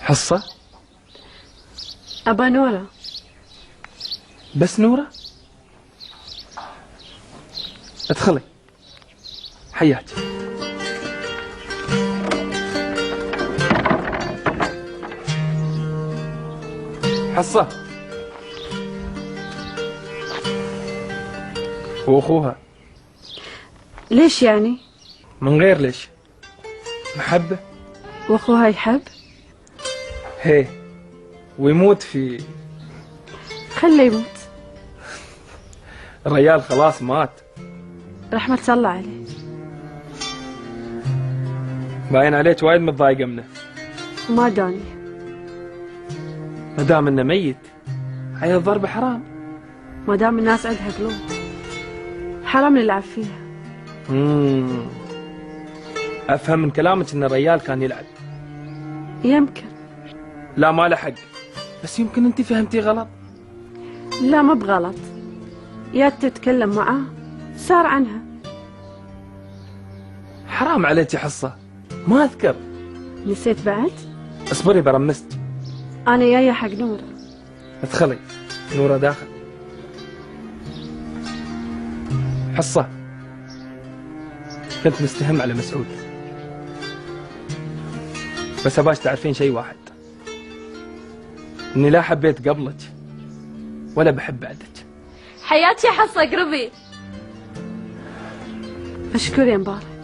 حصة؟ أبا نورة. بس نورة؟ ادخلي. حياك. حصة وأخوها. ليش يعني؟ من غير ليش، محبة. وأخوها يحب؟ هي ويموت في. خليه يموت. الريال خلاص مات. رحمة الله عليه. باين عليك وايد متضايقة منه. ما داني. ما دام انه ميت هاي الضربة حرام. ما دام الناس عندها قلوب حرام نلعب فيها. افهم من كلامك ان الريال كان يلعب. يمكن. لا ما له حق، بس يمكن انت فهمتي غلط. لا ما بغلط، يا تتكلم معاه صار عنها. حرام عليك حصة، ما اذكر. نسيت بعد؟ اصبري برمست. انا جايه حق نورة. ادخلي. نورة داخل. حصة، كنت مستهم على مسعود، بس اباش تعرفين شيء واحد، اني لا حبيت قبلك ولا بحب بعدك. حياتي حصة قربي. مشكور يا مبارك.